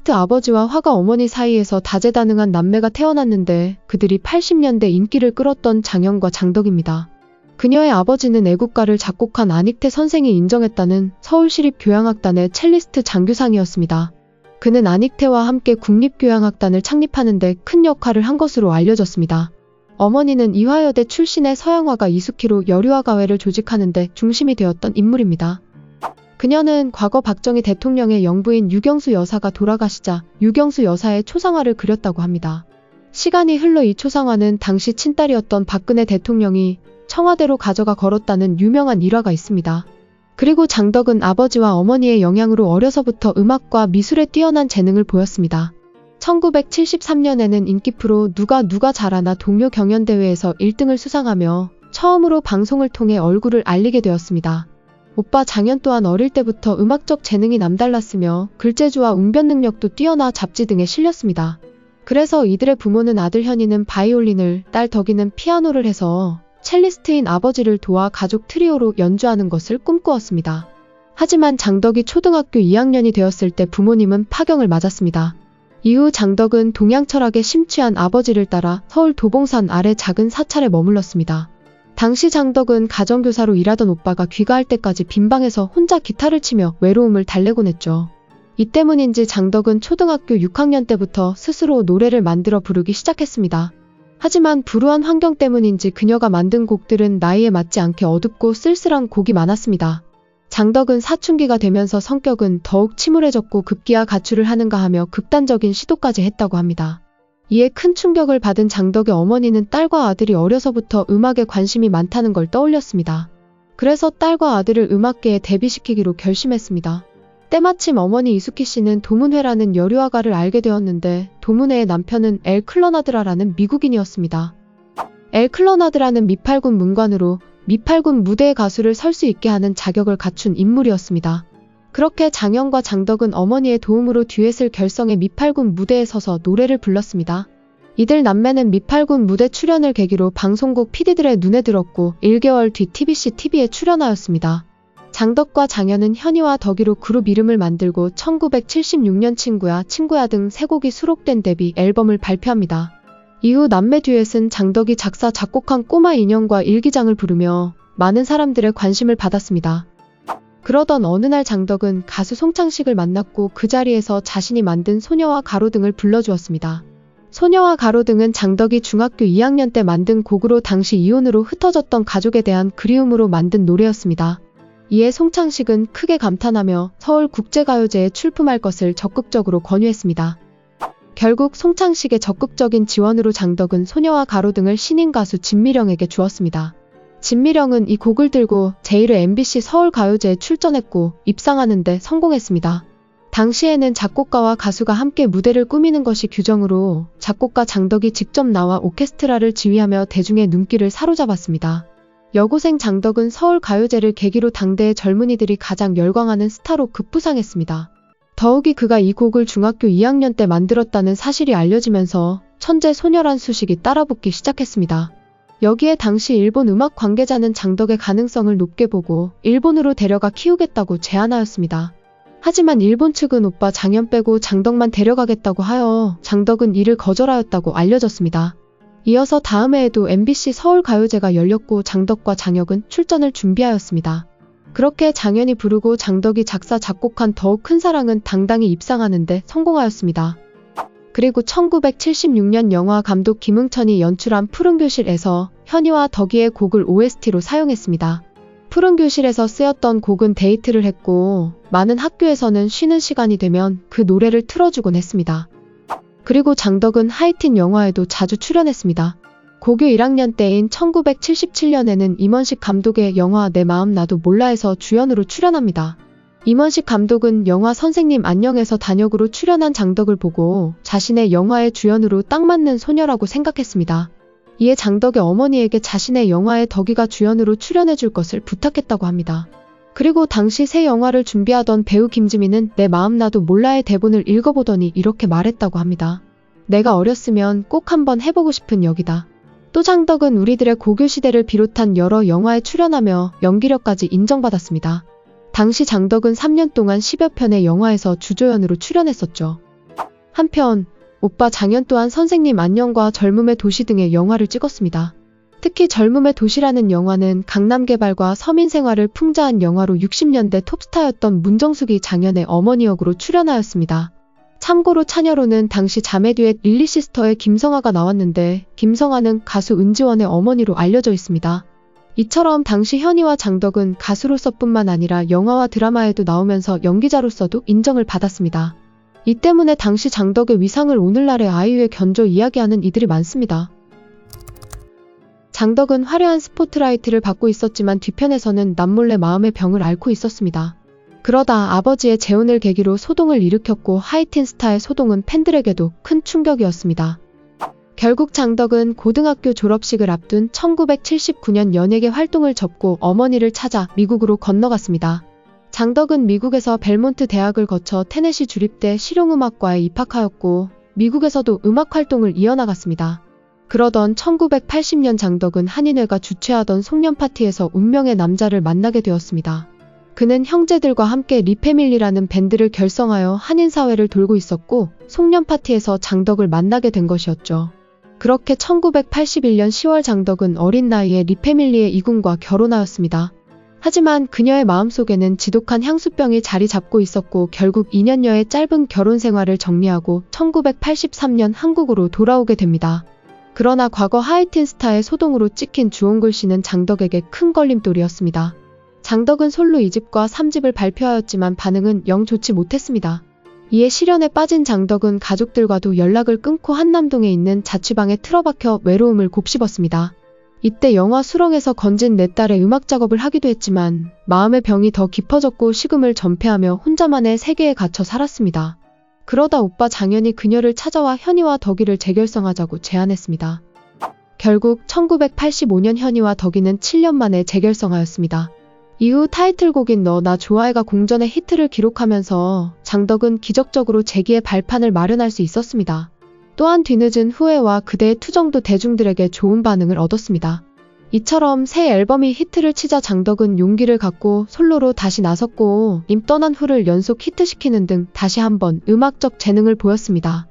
아티스트 아버지와 화가 어머니 사이에서 다재다능한 남매가 태어났는데 그들이 80년대 인기를 끌었던 장현과 장덕입니다. 그녀의 아버지는 애국가를 작곡한 안익태 선생이 인정했다는 서울시립교향악단의 첼리스트 장규상이었습니다. 그는 안익태와 함께 국립교향악단을 창립하는 데 큰 역할을 한 것으로 알려졌습니다. 어머니는 이화여대 출신의 서양화가 이수키로 여류화가회를 조직하는 데 중심이 되었던 인물입니다. 그녀는 과거 박정희 대통령의 영부인 유경수 여사가 돌아가시자 유경수 여사의 초상화를 그렸다고 합니다. 시간이 흘러 이 초상화는 당시 친딸이었던 박근혜 대통령이 청와대로 가져가 걸었다는 유명한 일화가 있습니다. 그리고 장덕은 아버지와 어머니의 영향으로 어려서부터 음악과 미술에 뛰어난 재능을 보였습니다. 1973년에는 인기 프로 누가 잘하나 동요 경연대회에서 1등을 수상하며 처음으로 방송을 통해 얼굴을 알리게 되었습니다. 오빠 장현 또한 어릴 때부터 음악적 재능이 남달랐으며 글재주와 웅변 능력도 뛰어나 잡지 등에 실렸습니다. 그래서 이들의 부모는 아들 현이는 바이올린을, 딸 덕이는 피아노를 해서 첼리스트인 아버지를 도와 가족 트리오로 연주하는 것을 꿈꾸었습니다. 하지만 장덕이 초등학교 2학년이 되었을 때 부모님은 파경을 맞았습니다. 이후 장덕은 동양 철학에 심취한 아버지를 따라 서울 도봉산 아래 작은 사찰에 머물렀습니다. 당시 장덕은 가정교사로 일하던 오빠가 귀가할 때까지 빈방에서 혼자 기타를 치며 외로움을 달래곤 했죠. 이 때문인지 장덕은 초등학교 6학년 때부터 스스로 노래를 만들어 부르기 시작했습니다. 하지만 불우한 환경 때문인지 그녀가 만든 곡들은 나이에 맞지 않게 어둡고 쓸쓸한 곡이 많았습니다. 장덕은 사춘기가 되면서 성격은 더욱 침울해졌고 급기야 가출을 하는가 하며 극단적인 시도까지 했다고 합니다. 이에 큰 충격을 받은 장덕의 어머니는 딸과 아들이 어려서부터 음악에 관심이 많다는 걸 떠올렸습니다. 그래서 딸과 아들을 음악계에 데뷔시키기로 결심했습니다. 때마침 어머니 이수키 씨는 도문회라는 여류화가를 알게 되었는데 도문회의 남편은 엘 클러나드라라는 미국인이었습니다. 엘 클러나드라는 미팔군 문관으로 미팔군 무대의 가수를 설 수 있게 하는 자격을 갖춘 인물이었습니다. 그렇게 장현과 장덕은 어머니의 도움으로 듀엣을 결성해 미팔군 무대에 서서 노래를 불렀습니다. 이들 남매는 미팔군 무대 출연을 계기로 방송국 PD들의 눈에 들었고 1개월 뒤 TBC TV에 출연하였습니다. 장덕과 장현은 현이와 덕이로 그룹 이름을 만들고 1976년 친구야 등 3곡이 수록된 데뷔 앨범을 발표합니다. 이후 남매 듀엣은 장덕이 작사 작곡한 꼬마 인형과 일기장을 부르며 많은 사람들의 관심을 받았습니다. 그러던 어느 날 장덕은 가수 송창식을 만났고 그 자리에서 자신이 만든 소녀와 가로등을 불러주었습니다. 소녀와 가로등은 장덕이 중학교 2학년 때 만든 곡으로 당시 이혼으로 흩어졌던 가족에 대한 그리움으로 만든 노래였습니다. 이에 송창식은 크게 감탄하며 서울국제가요제에 출품할 것을 적극적으로 권유했습니다. 결국 송창식의 적극적인 지원으로 장덕은 소녀와 가로등을 신인 가수 진미령에게 주었습니다. 진미령은 이 곡을 들고 제1회 MBC 서울가요제에 출전했고 입상하는 데 성공했습니다. 당시에는 작곡가와 가수가 함께 무대를 꾸미는 것이 규정으로 작곡가 장덕이 직접 나와 오케스트라를 지휘하며 대중의 눈길을 사로잡았습니다. 여고생 장덕은 서울가요제를 계기로 당대의 젊은이들이 가장 열광하는 스타로 급부상했습니다. 더욱이 그가 이 곡을 중학교 2학년 때 만들었다는 사실이 알려지면서 천재 소녀란 수식이 따라붙기 시작했습니다. 여기에 당시 일본 음악 관계자는 장덕의 가능성을 높게 보고 일본으로 데려가 키우겠다고 제안하였습니다. 하지만 일본 측은 오빠 장현 빼고 장덕만 데려가겠다고 하여 장덕은 이를 거절하였다고 알려졌습니다. 이어서 다음 해에도 MBC 서울가요제가 열렸고 장덕과 장혁은 출전을 준비하였습니다. 그렇게 장현이 부르고 장덕이 작사 작곡한 더욱 큰 사랑은 당당히 입상하는 데 성공하였습니다. 그리고 1976년 영화 감독 김응천이 연출한 푸른교실에서 현이와 덕이의 곡을 OST로 사용했습니다. 푸른교실에서 쓰였던 곡은 데이트를 했고 많은 학교에서는 쉬는 시간이 되면 그 노래를 틀어주곤 했습니다. 그리고 장덕은 하이틴 영화에도 자주 출연했습니다. 고교 1학년 때인 1977년에는 임원식 감독의 영화 내 마음 나도 몰라에서 주연으로 출연합니다. 임원식 감독은 영화 선생님 안녕에서 단역으로 출연한 장덕을 보고 자신의 영화의 주연으로 딱 맞는 소녀라고 생각했습니다. 이에 장덕의 어머니에게 자신의 영화에 덕이가 주연으로 출연해줄 것을 부탁했다고 합니다. 그리고 당시 새 영화를 준비하던 배우 김지민은 내 마음 나도 몰라의 대본을 읽어보더니 이렇게 말했다고 합니다. 내가 어렸으면 꼭 한번 해보고 싶은 역이다. 또 장덕은 우리들의 고교시대를 비롯한 여러 영화에 출연하며 연기력까지 인정받았습니다. 당시 장덕은 3년 동안 10여 편의 영화에서 주조연으로 출연했었죠. 한편 오빠 장현 또한 선생님 안녕과 젊음의 도시 등의 영화를 찍었습니다. 특히 젊음의 도시라는 영화는 강남개발과 서민생활을 풍자한 영화로 60년대 톱스타였던 문정숙이 장현의 어머니 역으로 출연하였습니다. 참고로 찬여로는 당시 자매 듀엣 릴리시스터의 김성아가 나왔는데 김성아는 가수 은지원의 어머니로 알려져 있습니다. 이처럼 당시 현희와 장덕은 가수로서뿐만 아니라 영화와 드라마에도 나오면서 연기자로서도 인정을 받았습니다. 이 때문에 당시 장덕의 위상을 오늘날의 아이유에 견줘 이야기하는 이들이 많습니다. 장덕은 화려한 스포트라이트를 받고 있었지만 뒤편에서는 남몰래 마음의 병을 앓고 있었습니다. 그러다 아버지의 재혼을 계기로 소동을 일으켰고 하이틴 스타의 소동은 팬들에게도 큰 충격이었습니다. 결국 장덕은 고등학교 졸업식을 앞둔 1979년 연예계 활동을 접고 어머니를 찾아 미국으로 건너갔습니다. 장덕은 미국에서 벨몬트 대학을 거쳐 테네시 주립대 실용음악과에 입학하였고 미국에서도 음악 활동을 이어나갔습니다. 그러던 1980년 장덕은 한인회가 주최하던 송년 파티에서 운명의 남자를 만나게 되었습니다. 그는 형제들과 함께 리패밀리라는 밴드를 결성하여 한인사회를 돌고 있었고 송년 파티에서 장덕을 만나게 된 것이었죠. 그렇게 1981년 10월 장덕은 어린 나이에 리패밀리의 이군과 결혼하였습니다. 하지만 그녀의 마음속에는 지독한 향수병이 자리 잡고 있었고 결국 2년여의 짧은 결혼 생활을 정리하고 1983년 한국으로 돌아오게 됩니다. 그러나 과거 하이틴 스타의 소동으로 찍힌 주홍글 씨는 장덕에게 큰 걸림돌이었습니다. 장덕은 솔로 2집과 3집을 발표하였지만 반응은 영 좋지 못했습니다. 이에 시련에 빠진 장덕은 가족들과도 연락을 끊고 한남동에 있는 자취방에 틀어박혀 외로움을 곱씹었습니다. 이때 영화 수렁에서 건진 내 딸의 음악 작업을 하기도 했지만 마음의 병이 더 깊어졌고 식음을 전폐하며 혼자만의 세계에 갇혀 살았습니다. 그러다 오빠 장현이 그녀를 찾아와 현희와 덕이를 재결성하자고 제안했습니다. 결국 1985년 현희와 덕이는 7년 만에 재결성하였습니다. 이후 타이틀곡인 너 나 좋아해가 공전의 히트를 기록하면서 장덕은 기적적으로 재기의 발판을 마련할 수 있었습니다. 또한 뒤늦은 후회와 그대의 투정도 대중들에게 좋은 반응을 얻었습니다. 이처럼 새 앨범이 히트를 치자 장덕은 용기를 갖고 솔로로 다시 나섰고 임 떠난 후를 연속 히트시키는 등 다시 한번 음악적 재능을 보였습니다.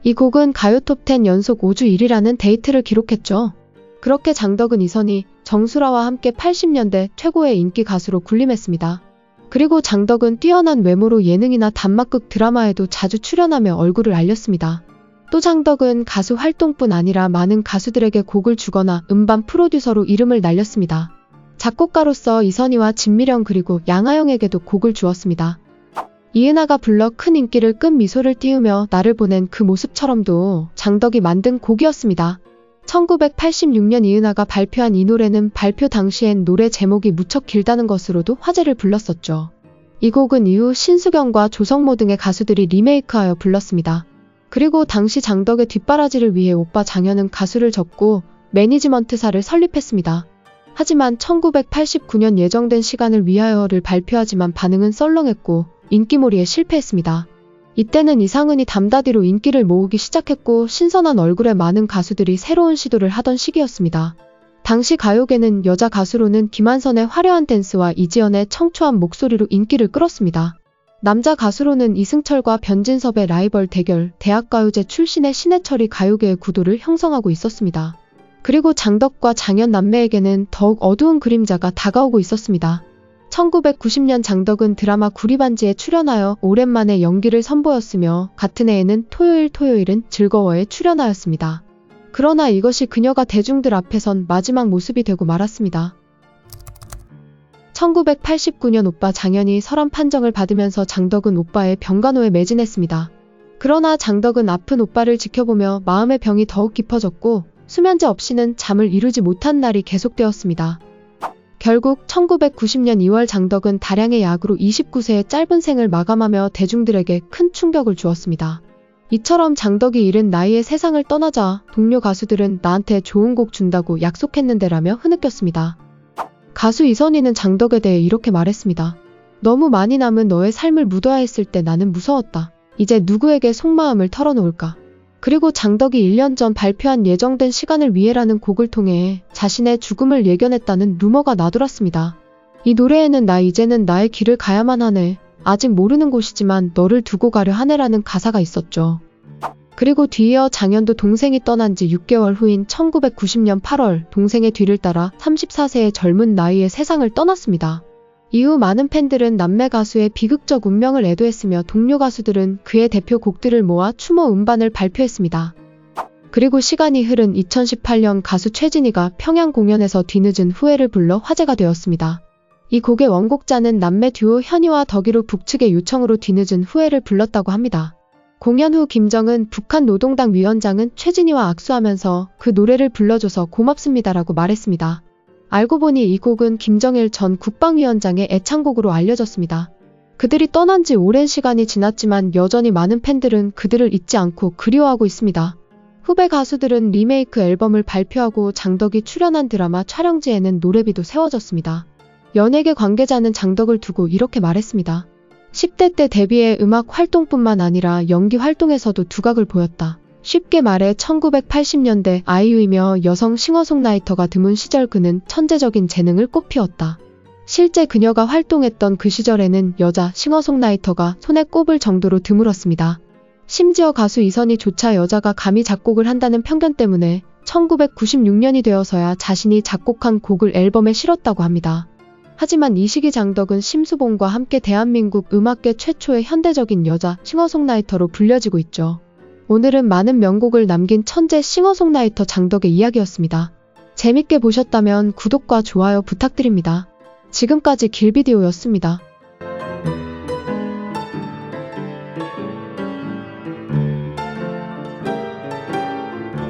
이 곡은 가요 톱10 연속 5주 1위라는 데이트를 기록했죠. 그렇게 장덕은 이선희, 정수라와 함께 80년대 최고의 인기 가수로 군림했습니다. 그리고 장덕은 뛰어난 외모로 예능이나 단막극 드라마에도 자주 출연하며 얼굴을 알렸습니다. 또 장덕은 가수 활동뿐 아니라 많은 가수들에게 곡을 주거나 음반 프로듀서로 이름을 날렸습니다. 작곡가로서 이선희와 진미령 그리고 양하영에게도 곡을 주었습니다. 이은하가 불러 큰 인기를 끈 미소를 띄우며 나를 보낸 그 모습처럼도 장덕이 만든 곡이었습니다. 1986년 이은하가 발표한 이 노래는 발표 당시엔 노래 제목이 무척 길다는 것으로도 화제를 불렀었죠. 이 곡은 이후 신수경과 조성모 등의 가수들이 리메이크하여 불렀습니다. 그리고 당시 장덕의 뒷바라지를 위해 오빠 장현은 가수를 접고 매니지먼트사를 설립했습니다. 하지만 1989년 예정된 시간을 위하여를 발표하지만 반응은 썰렁했고 인기몰이에 실패했습니다. 이때는 이상은이 담다디로 인기를 모으기 시작했고 신선한 얼굴의 많은 가수들이 새로운 시도를 하던 시기였습니다. 당시 가요계는 여자 가수로는 김한선의 화려한 댄스와 이지연의 청초한 목소리로 인기를 끌었습니다. 남자 가수로는 이승철과 변진섭의 라이벌 대결, 대학가요제 출신의 신해철이 가요계의 구도를 형성하고 있었습니다. 그리고 장덕과 장현 남매에게는 더욱 어두운 그림자가 다가오고 있었습니다. 1990년 장덕은 드라마 구리반지에 출연하여 오랜만에 연기를 선보였으며 같은 해에는 토요일은 즐거워에 출연하였습니다. 그러나 이것이 그녀가 대중들 앞에선 마지막 모습이 되고 말았습니다. 1989년 오빠 장현이 설암 판정을 받으면서 장덕은 오빠의 병간호에 매진했습니다. 그러나 장덕은 아픈 오빠를 지켜보며 마음의 병이 더욱 깊어졌고 수면제 없이는 잠을 이루지 못한 날이 계속되었습니다. 결국 1990년 2월 장덕은 다량의 약으로 29세의 짧은 생을 마감하며 대중들에게 큰 충격을 주었습니다. 이처럼 장덕이 이른 나이에 세상을 떠나자 동료 가수들은 나한테 좋은 곡 준다고 약속했는데라며 흐느꼈습니다. 가수 이선희는 장덕에 대해 이렇게 말했습니다. 너무 많이 남은 너의 삶을 묻어야 했을 때 나는 무서웠다. 이제 누구에게 속마음을 털어놓을까? 그리고 장덕이 1년 전 발표한 예정된 시간을 위해라는 곡을 통해 자신의 죽음을 예견했다는 루머가 나돌았습니다. 이 노래에는 나 이제는 나의 길을 가야만 하네. 아직 모르는 곳이지만 너를 두고 가려 하네라는 가사가 있었죠. 그리고 뒤이어 장현도 동생이 떠난 지 6개월 후인 1990년 8월 동생의 뒤를 따라 34세의 젊은 나이에 세상을 떠났습니다. 이후 많은 팬들은 남매 가수의 비극적 운명을 애도했으며 동료 가수들은 그의 대표곡들을 모아 추모 음반을 발표했습니다. 그리고 시간이 흐른 2018년 가수 최진희가 평양 공연에서 뒤늦은 후회를 불러 화제가 되었습니다. 이 곡의 원곡자는 남매 듀오 현희와 덕이로 북측의 요청으로 뒤늦은 후회를 불렀다고 합니다. 공연 후 김정은 북한 노동당 위원장은 최진희와 악수하면서 그 노래를 불러줘서 고맙습니다라고 말했습니다. 알고 보니 이 곡은 김정일 전 국방위원장의 애창곡으로 알려졌습니다. 그들이 떠난 지 오랜 시간이 지났지만 여전히 많은 팬들은 그들을 잊지 않고 그리워하고 있습니다. 후배 가수들은 리메이크 앨범을 발표하고 장덕이 출연한 드라마 촬영지에는 노래비도 세워졌습니다. 연예계 관계자는 장덕을 두고 이렇게 말했습니다. 10대 때 데뷔해 음악 활동뿐만 아니라 연기 활동에서도 두각을 보였다. 쉽게 말해 1980년대 아이유이며 여성 싱어송라이터가 드문 시절 그는 천재적인 재능을 꽃피웠다. 실제 그녀가 활동했던 그 시절에는 여자 싱어송라이터가 손에 꼽을 정도로 드물었습니다. 심지어 가수 이선희조차 여자가 감히 작곡을 한다는 편견 때문에 1996년이 되어서야 자신이 작곡한 곡을 앨범에 실었다고 합니다. 하지만 이 시기 장덕은 심수봉과 함께 대한민국 음악계 최초의 현대적인 여자 싱어송라이터로 불려지고 있죠. 오늘은 많은 명곡을 남긴 천재 싱어송라이터 장덕의 이야기였습니다. 재밌게 보셨다면 구독과 좋아요 부탁드립니다. 지금까지 길비디오였습니다.